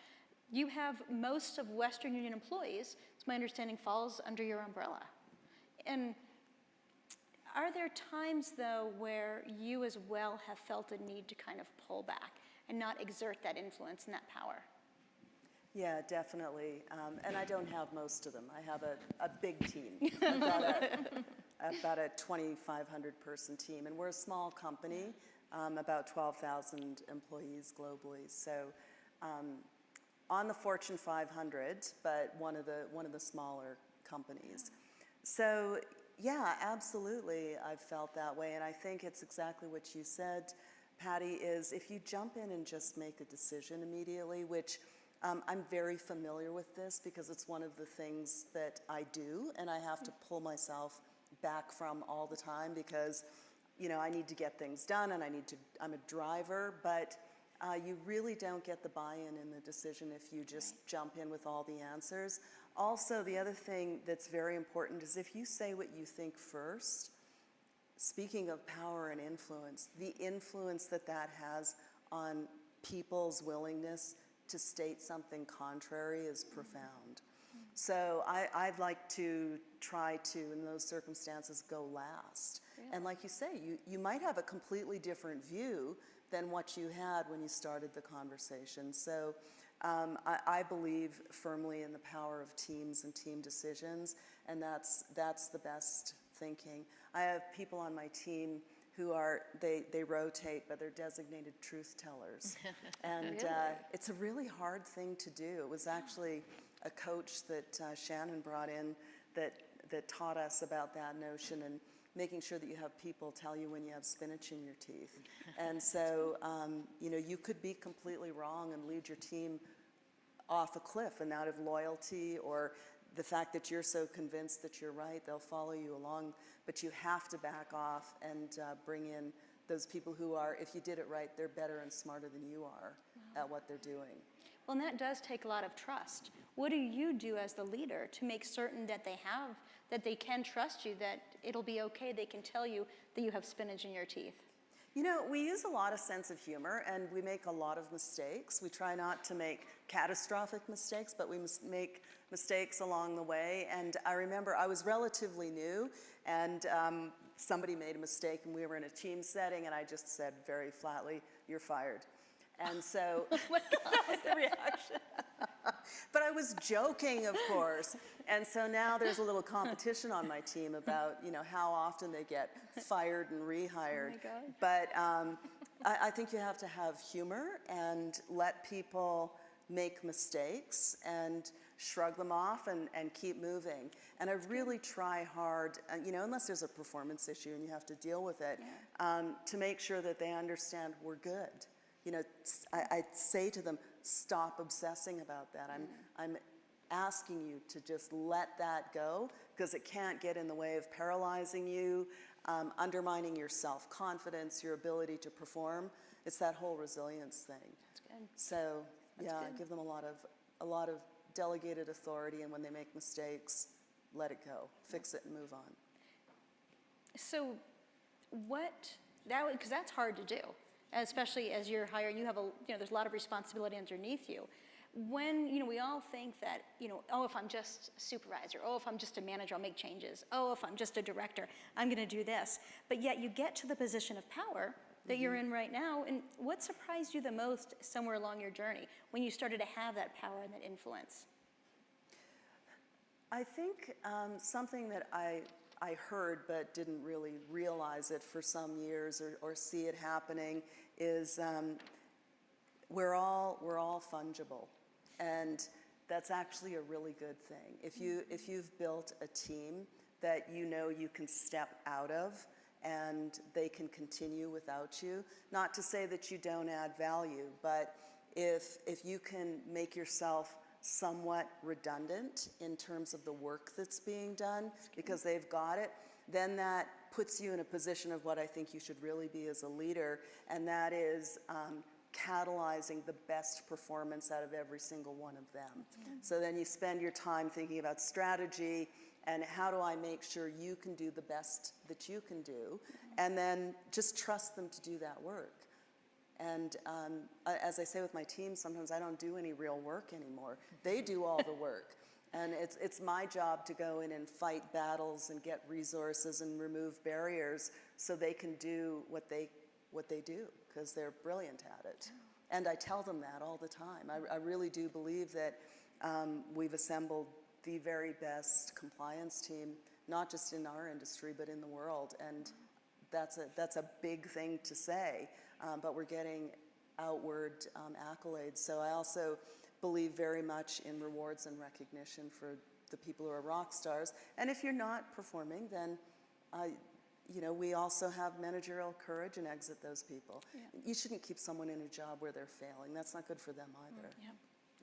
Speaker 2: You have most of Western Union employees, it's my understanding, falls under your umbrella. And are there times, though, where you as well have felt a need to kind of pull back and not exert that influence and that power?
Speaker 4: Yeah, definitely. And I don't have most of them. I have a big team, about a 2,500 person team. And we're a small company, about 12,000 employees globally. So on the Fortune 500, but one of the smaller companies. So yeah, absolutely, I've felt that way. And I think it's exactly what you said, Patty, is if you jump in and just make a decision immediately, which I'm very familiar with this because it's one of the things that I do, and I have to pull myself back from all the time because, I need to get things done and I'm a driver, but you really don't get the buy-in in the decision if you just jump in with all the answers. Also, the other thing that's very important is if you say what you think first, speaking of power and influence, the influence that has on people's willingness to state something contrary is profound. So I'd like to try to, in those circumstances, go last. Really? And like you say, you might have a completely different view than what you had when you started the conversation. So I believe firmly in the power of teams and team decisions, and that's the best thinking. I have people on my team who they rotate, but they're designated truth tellers. And
Speaker 2: Really?
Speaker 4: It's a really hard thing to do. It was actually a coach that Shannon brought in that taught us about that notion and making sure that you have people tell you when you have spinach in your teeth. And so, you know, you could be completely wrong and lead your team off a cliff, and out of loyalty or the fact that you're so convinced that you're right, they'll follow you along. But you have to back off and bring in those people who are, if you did it right, they're better and smarter than you are at what they're doing.
Speaker 2: Well, and that does take a lot of trust. What do you do as the leader to make certain that they can trust you, that it'll be okay, they can tell you that you have spinach in your teeth?
Speaker 4: You know, we use a lot of sense of humor, and we make a lot of mistakes. We try not to make catastrophic mistakes, but we make mistakes along the way. And I remember I was relatively new, and somebody made a mistake, and we were in a team setting, and I just said very flatly, "You're fired." And so that was the reaction. But I was joking, of course. And so now there's a little competition on my team about, you know, how often they get fired and rehired.
Speaker 2: Oh my God.
Speaker 4: But I think you have to have humor and let people make mistakes and shrug them off and keep moving. And I really try hard, you know, unless there's a performance issue and you have to deal with it, to make sure that they understand we're good. You know, I say to them, stop obsessing about that. I'm asking you to just let that go, because it can't get in the way of paralyzing you, undermining your self-confidence, your ability to perform. It's that whole resilience thing.
Speaker 2: That's good.
Speaker 4: So,
Speaker 2: That's
Speaker 4: yeah,
Speaker 2: good.
Speaker 4: give them a lot of delegated authority, and when they make mistakes, let it go. Fix it and move on.
Speaker 2: So because that's hard to do, especially as you're hiring, you have there's a lot of responsibility underneath you. When, you know, we all think that, you know, oh, if I'm just a supervisor, oh, if I'm just a manager, I'll make changes. Oh, if I'm just a director, I'm going to do this. But yet you get to the position of power that you're in right now, and what surprised you the most somewhere along your journey when you started to have that power and that influence?
Speaker 4: I think something that I heard but didn't really realize it for some years or see it happening is we're all fungible, and that's actually a really good thing. If you've built a team that you know you can step out of and they can continue without you, not to say that you don't add value, but if you can make yourself somewhat redundant in terms of the work that's being done because they've got it, then that puts you in a position of what I think you should really be as a leader, and that is catalyzing the best performance out of every single one of them. So then you spend your time thinking about strategy and how do I make sure you can do the best that you can do, and then just trust them to do that work. And as I say with my team, sometimes I don't do any real work anymore. They do all the work. And it's my job to go in and fight battles and get resources and remove barriers so they can do what they do, because they're brilliant at it. And I tell them that all the time. I really do believe that we've assembled the very best compliance team, not just in our industry, but in the world. And that's a big thing to say, but we're getting outward accolades. So I also believe very much in rewards and recognition for the people who are rock stars. And if you're not performing, then you know, we also have managerial courage and exit those people. Yeah. You shouldn't keep someone in a job where they're failing. That's not good for them either.
Speaker 2: Yeah,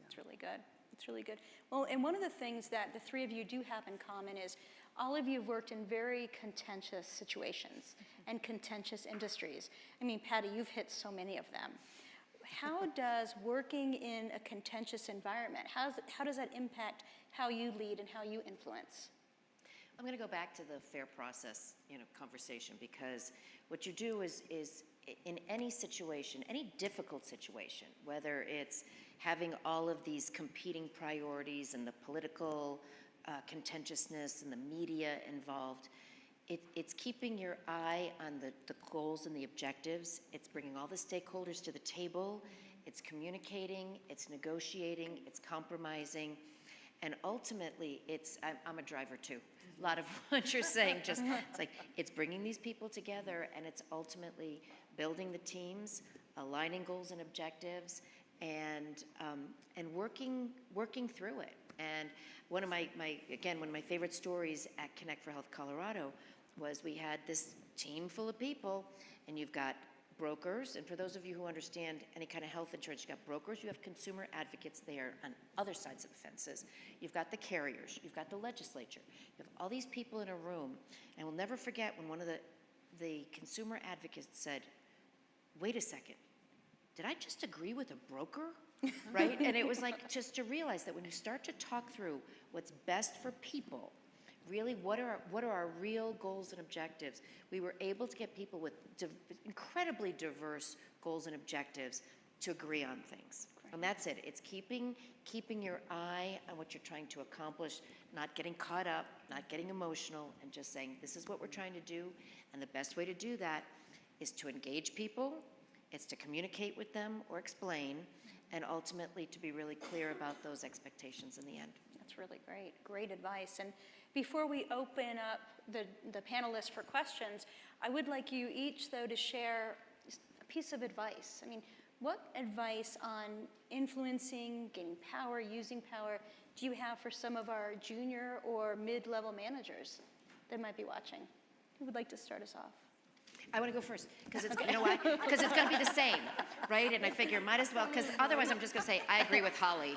Speaker 2: it's really good. It's really good. Well, and one of the things that the three of you do have in common is all of you have worked in very contentious situations and contentious industries. I mean, Patty, you've hit so many of them. How does working in a contentious environment, how does that impact how you lead and how you influence?
Speaker 5: I'm going to go back to the fair process, conversation, because what you do is in any situation, any difficult situation, whether it's having all of these competing priorities and the political contentiousness and the media involved, it's keeping your eye on the goals and the objectives. It's bringing all the stakeholders to the table. It's communicating, it's negotiating, it's compromising, and ultimately I'm a driver too. A lot of what you're saying, it's bringing these people together, and it's ultimately building the teams, aligning goals and objectives, and working through it. And one of my favorite stories at Connect for Health Colorado was we had this team full of people, and you've got brokers, and for those of you who understand any kind of health insurance, you've got brokers, you have consumer advocates there on other sides of the fences. You've got the carriers, you've got the legislature. You have all these people in a room, and we'll never forget when one of the consumer advocates said, wait a second, did I just agree with a broker? Right? And it was like just to realize that when you start to talk through what's best for people, really, what are our real goals and objectives? We were able to get people with incredibly diverse goals and objectives to agree on things. Great. And that's it. It's keeping your eye on what you're trying to accomplish, not getting caught up, not getting emotional, and just saying, this is what we're trying to do. And the best way to do that is to engage people, it's to communicate with them or explain, and ultimately to be really clear about those expectations in the end.
Speaker 2: That's really great. Great advice. And before we open up the panelists for questions, I would like you each, though, to share a piece of advice. I mean, what advice on influencing, gaining power, using power, do you have for some of our junior or mid-level managers that might be watching? Who would like to start us off?
Speaker 5: I want to go first, because it's, you know why? Because it's going to be the same, right? And I figure might as well, because otherwise I'm just going to say, I agree with Hollie,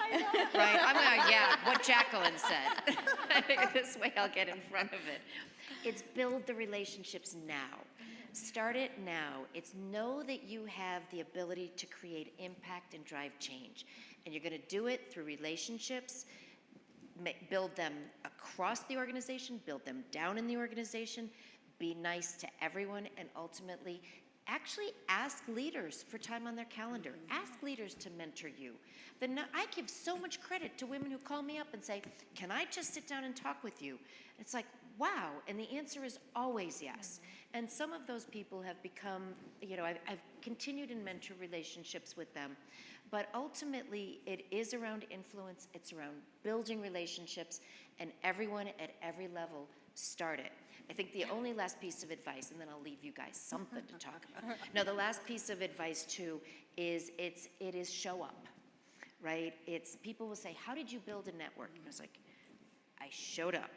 Speaker 5: right? I'm going to, yeah, what Jacqueline said. I figure this way I'll get in front of it. It's build the relationships now. Start it now. It's know that you have the ability to create impact and drive change. And you're going to do it through relationships, build them across the organization, build them down in the organization, be nice to everyone, and ultimately actually ask leaders for time on their calendar. Ask leaders to mentor you. I give so much credit to women who call me up and say, can I just sit down and talk with you? It's like, wow, and the answer is always yes. And some of those people have become, you know, I've continued in mentor relationships with them, but ultimately it is around influence, it's around building relationships, and everyone at every level start it. I think the only last piece of advice, and then I'll leave you guys something to talk about. No, the last piece of advice too is it is show up, right? It's people will say, how did you build a network? And I was like, I showed up.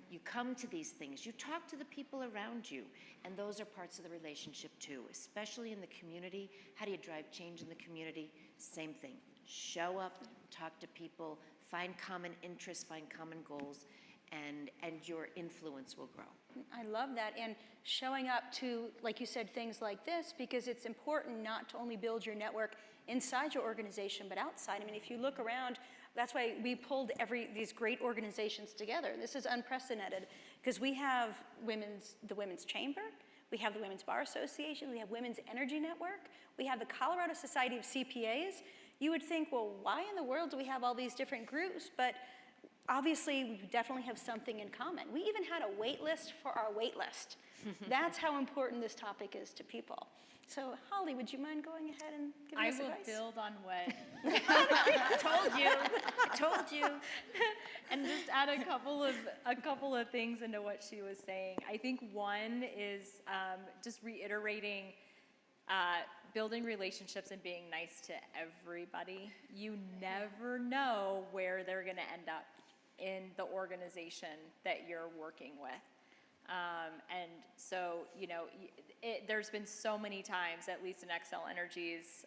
Speaker 5: You come to these things, you talk to the people around you, and those are parts of the relationship too, especially in the community. How do you drive change in the community? Same thing. Show up, talk to people, find common interests, find common goals, and your influence will grow.
Speaker 2: I love that. And showing up to, like you said, things like this, because it's important not to only build your network inside your organization, but outside. I mean, if you look around, that's why we pulled these great organizations together. This is unprecedented, because we have the Women's Chamber, we have the Women's Bar Association, we have Women's Energy Network, we have the Colorado Society of CPAs. You would think, well, why in the world do we have all these different groups? But obviously, we definitely have something in common. We even had a wait list for our wait list. That's how important this topic is to people. So, Hollie, would you mind going ahead and giving us advice?
Speaker 3: I will build on what
Speaker 5: I told you.
Speaker 3: And just add a couple of things into what she was saying. I think one is just reiterating building relationships and being nice to everybody. You never know where they're going to end up in the organization that you're working with. And so, you know, there's been so many times, at least in Xcel Energy's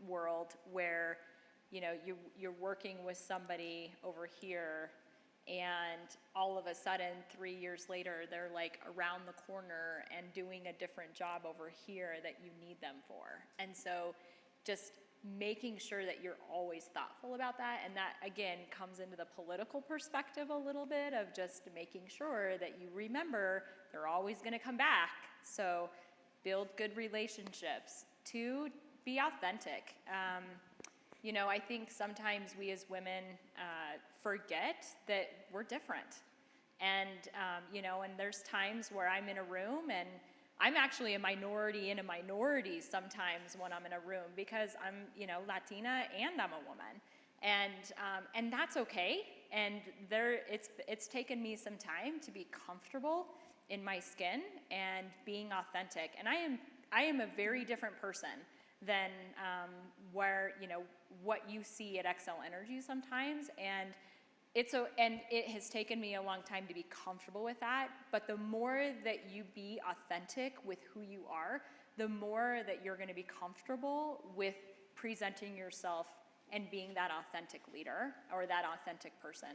Speaker 3: world, where, you know, you're working with somebody over here, and all of a sudden, 3 years later, they're like around the corner and doing a different job over here that you need them for. And so just making sure that you're always thoughtful about that, and that again comes into the political perspective a little bit of just making sure that you remember they're always going to come back. So build good relationships. 2, be authentic. You know, I think sometimes we as women forget that we're different. And, you know, and there's times where I'm in a room and I'm actually a minority in a minority sometimes when I'm in a room, because I'm, you know, Latina and I'm a woman. And that's okay. And it's taken me some time to be comfortable in my skin and being authentic. And I am a very different person than where, you know, what you see at Xcel Energy sometimes. And and it has taken me a long time to be comfortable with that, but the more that you be authentic with who you are, the more that you're going to be comfortable with presenting yourself and being that authentic leader or that authentic person.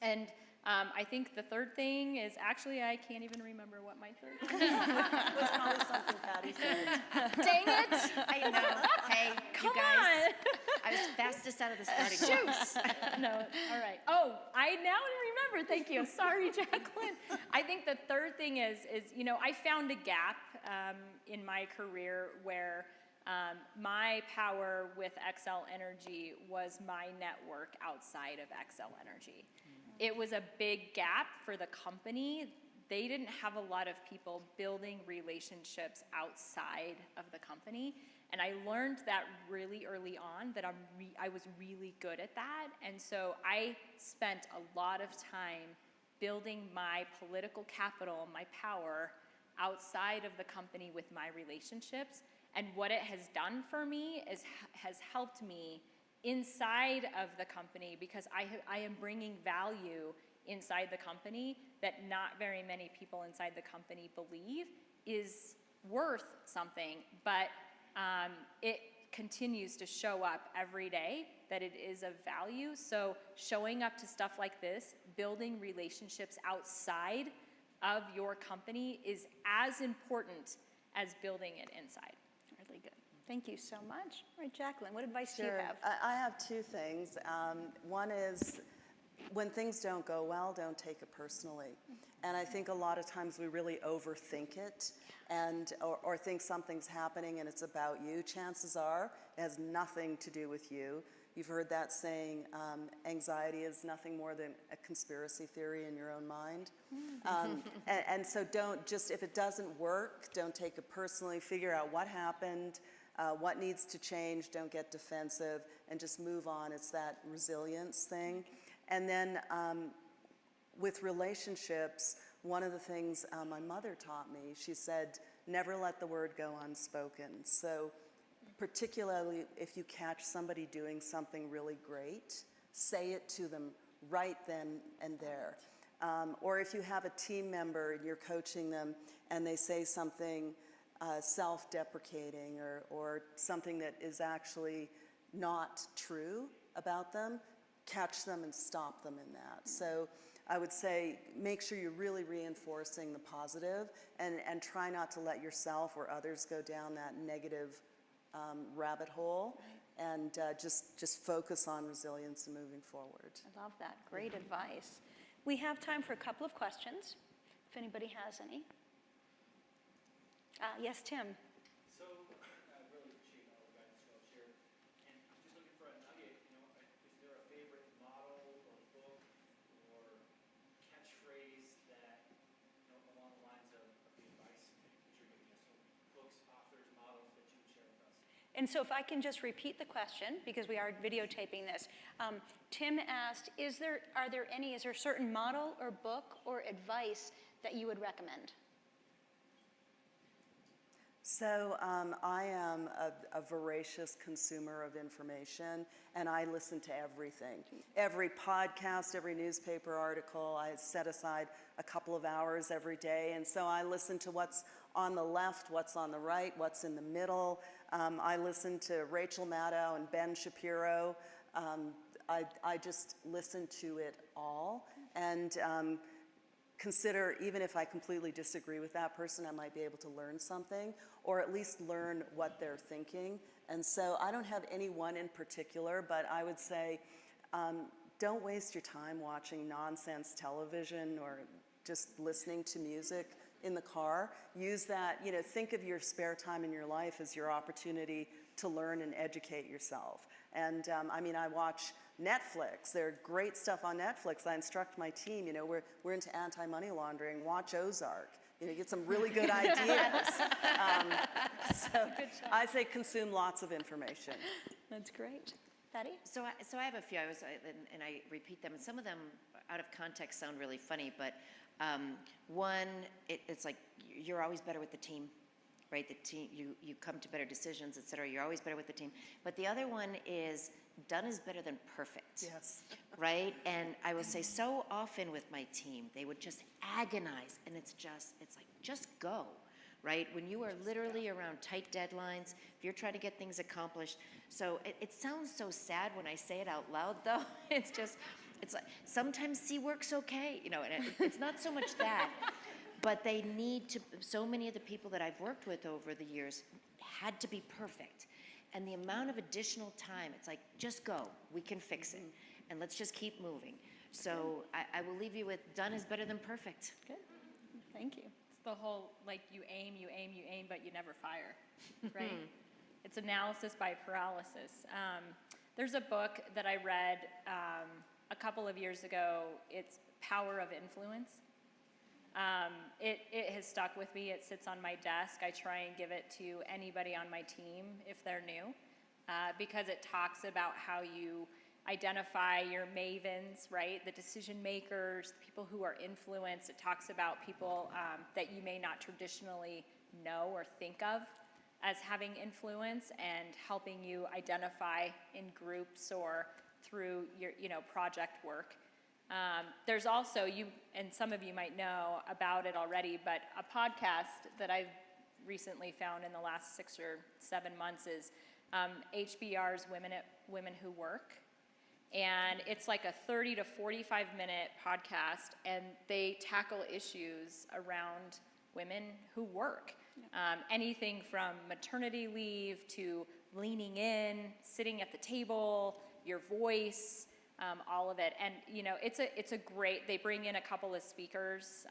Speaker 3: And I think the third thing is, actually, I can't even remember what my third thing is.
Speaker 4: It was probably something Patty said.
Speaker 3: Dang it!
Speaker 5: I know. Hey,
Speaker 3: Come
Speaker 5: you guys.
Speaker 3: on!
Speaker 5: I was fastest out of the starting line.
Speaker 3: No, all right. Oh, I now remember. Thank you. Sorry, Jacqueline. I think the third thing is I found a gap in my career where my power with Xcel Energy was my network outside of Xcel Energy. It was a big gap for the company. They didn't have a lot of people building relationships outside of the company. And I learned that really early on, that I was really good at that. And so I spent a lot of time building my political capital, my power, outside of the company with my relationships. And what it has done for me has helped me inside of the company, because I am bringing value inside the company that not very many people inside the company believe is worth something, but it continues to show up every day that it is of value. So showing up to stuff like this, building relationships outside of your company is as important as building it inside.
Speaker 2: Really good. Thank you so much. All right, Jacqueline, what advice do you
Speaker 4: Sure.
Speaker 2: have?
Speaker 4: I have two things. One is, when things don't go well, don't take it personally. And I think a lot of times we really overthink it, or think something's happening and it's about you. Chances are it has nothing to do with you. You've heard that saying, anxiety is nothing more than a conspiracy theory in your own mind. And so if it doesn't work, don't take it personally. Figure out what happened, what needs to change, don't get defensive, and just move on. It's that resilience thing. And then with relationships, one of the things my mother taught me, she said, never let the word go unspoken. So particularly if you catch somebody doing something really great, say it to them right then and there. Or if you have a team member and you're coaching them and they say something self-deprecating or something that is actually not true about them, catch them and stop them in that. So I would say make sure you're really reinforcing the positive and try not to let yourself or others go down that negative rabbit hole, and just focus on resilience and moving forward.
Speaker 2: I love that. Great advice. We have time for a couple of questions, if anybody has any. Yes, Tim.
Speaker 6: So, I really appreciate all the guidance you all shared. And just looking for a nugget, is there a favorite model or book or catchphrase that, along the lines of the advice that you're giving us? So books, authors, models that you would share with us.
Speaker 2: And so if I can just repeat the question, because we are videotaping this. Tim asked, is there a certain model or book or advice that you would recommend?
Speaker 4: So I am a voracious consumer of information, and I listen to everything. Every podcast, every newspaper article, I set aside a couple of hours every day, and so I listen to what's on the left, what's on the right, what's in the middle. I listen to Rachel Maddow and Ben Shapiro. I just listen to it all, and consider, even if I completely disagree with that person, I might be able to learn something, or at least learn what they're thinking. And so I don't have any one in particular, but I would say don't waste your time watching nonsense television or just listening to music in the car. Use that, think of your spare time in your life as your opportunity to learn and educate yourself. And I watch Netflix. There's great stuff on Netflix. I instruct my team, we're into anti-money laundering. Watch Ozark. Get some really good ideas. So I say consume lots of information.
Speaker 2: That's great. Patty?
Speaker 5: So I have a few, and I repeat them, and some of them out of context sound really funny, but one, it's like you're always better with the team, right? The team, you come to better decisions, et cetera. You're always better with the team. But the other one is done is better than perfect.
Speaker 4: Yes.
Speaker 5: right? And I will say so often with my team, they would just agonize, and it's like, just go, right? When you are literally around tight deadlines, if you're trying to get things accomplished. So it sounds so sad when I say it out loud, though. It's like, sometimes C work's okay, and it's not so much that, but they need to, so many of the people that I've worked with over the years had to be perfect. And the amount of additional time, it's like, just go, we can fix it. And let's just keep moving. So I will leave you with done is better than perfect.
Speaker 2: Good. Thank you.
Speaker 3: It's the whole, like, you aim, but you never fire, right? It's analysis by paralysis. There's a book that I read a couple of years ago. It's Power of Influence. It has stuck with me. It sits on my desk. I try and give it to anybody on my team if they're new, because it talks about how you identify your mavens, right? The decision makers, the people who are influenced. It talks about people that you may not traditionally know or think of as having influence, and helping you identify in groups or through your, project work. There's also, and some of you might know about it already, but a podcast that I've recently found in the last 6 or 7 months is HBR's Women Who Work. And it's like a 30 to 45 minute podcast, and they tackle issues around women who work. Anything from maternity leave to leaning in, sitting at the table, your voice, all of it. And it's a great, they bring in a couple of speakers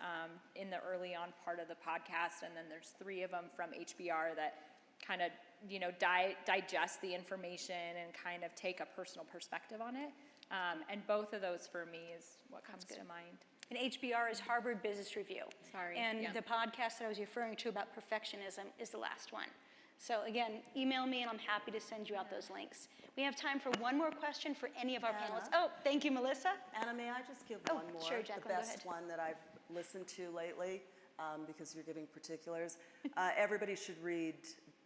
Speaker 3: in the early on part of the podcast, and then there's 3 of them from HBR that kind of digest the information and kind of take a personal perspective on it. And both of those for me is what comes to mind.
Speaker 2: And HBR is Harvard Business Review.
Speaker 3: Sorry,
Speaker 2: And
Speaker 3: yeah.
Speaker 2: the podcast that I was referring to about perfectionism is the last one. So again, email me and I'm happy to send you out those links. We have time for one more question for any of our panelists. Oh, thank you, Melissa.
Speaker 4: Anna, may I just give one more?
Speaker 2: Sure, Jacqueline,
Speaker 4: the
Speaker 2: go
Speaker 4: best
Speaker 2: ahead.
Speaker 4: one that I've listened to lately, because you're giving particulars. Everybody should read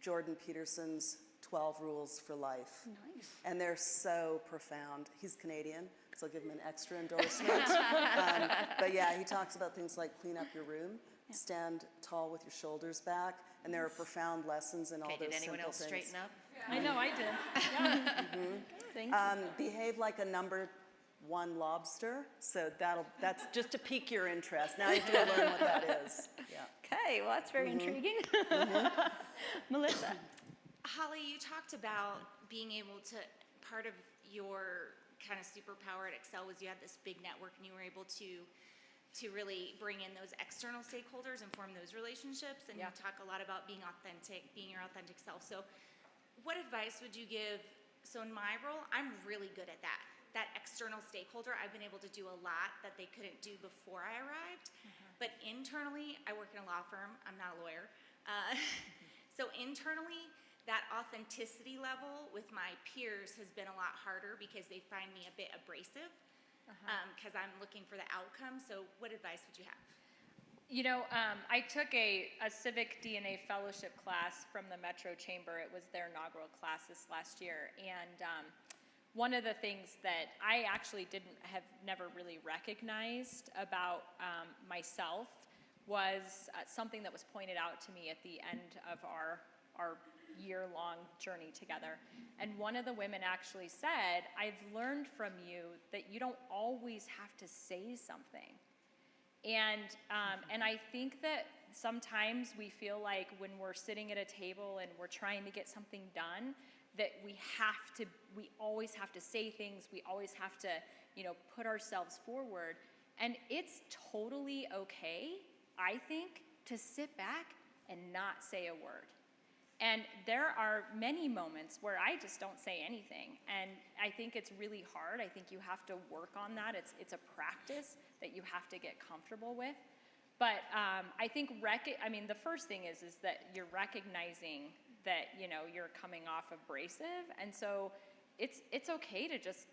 Speaker 4: Jordan Peterson's 12 Rules for Life.
Speaker 2: Nice.
Speaker 4: And they're so profound. He's Canadian, so I'll give him an extra endorsement. But yeah, he talks about things like clean up your room, stand tall with your shoulders back, and there are profound lessons in all
Speaker 5: Okay,
Speaker 4: those
Speaker 5: did anyone
Speaker 4: simple
Speaker 5: else
Speaker 4: things.
Speaker 5: straighten up?
Speaker 3: I know I did.
Speaker 2: Thank you.
Speaker 4: Behave like a number 1 lobster. So that's just to pique your interest. Now you have to learn what that is. Yeah.
Speaker 2: Okay, well, that's very intriguing. Melissa.
Speaker 7: Hollie, you talked about being able to, part of your kind of superpower at Xcel was you had this big network and you were able to really bring in those external stakeholders and form those relationships. And
Speaker 3: Yeah.
Speaker 7: you talk a lot about being authentic, being your authentic self. So what advice would you give? So in my role, I'm really good at that external stakeholder. I've been able to do a lot that they couldn't do before I arrived. But internally, I work in a law firm. I'm not a lawyer. So internally, that authenticity level with my peers has been a lot harder because they find me a bit abrasive because I'm looking for the outcome. So what advice would you have?
Speaker 3: I took a civic DNA fellowship class from the Metro Chamber. It was their inaugural class this last year. And one of the things that I actually never really recognized about myself was something that was pointed out to me at the end of our year-long journey together. And one of the women actually said, I've learned from you that you don't always have to say something. And I think that sometimes we feel like when we're sitting at a table and we're trying to get something done, that we always have to say things, we always have to, put ourselves forward. And it's totally okay, I think, to sit back and not say a word. And there are many moments where I just don't say anything. And I think it's really hard. I think you have to work on that. It's a practice that you have to get comfortable with. But I think, the first thing is that you're recognizing that, you're coming off abrasive. And so it's okay to just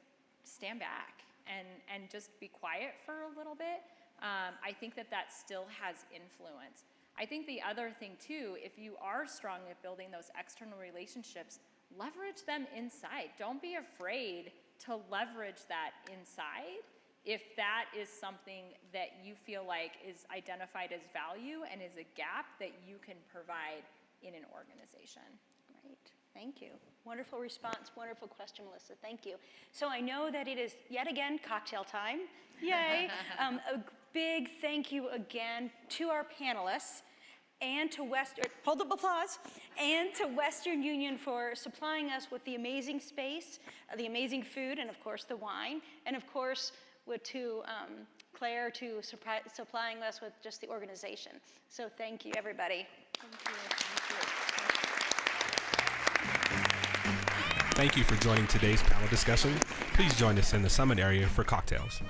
Speaker 3: stand back and just be quiet for a little bit. I think that still has influence. I think the other thing too, if you are strong at building those external relationships, leverage them inside. Don't be afraid to leverage that inside if that is something that you feel like is identified as value and is a gap that you can provide in an organization.
Speaker 2: Great, thank you. Wonderful response, wonderful question, Melissa, thank you. So I know that it is, yet again, cocktail time. Yay. A big thank you again to our panelists and to hold up applause, and to Western Union for supplying us with the amazing space, the amazing food, and of course the wine, and of course to Claire to supplying us with just the organization. So thank you, everybody.
Speaker 3: Thank you.
Speaker 1: Thank you for joining today's panel discussion. Please join us in the summit area for cocktails.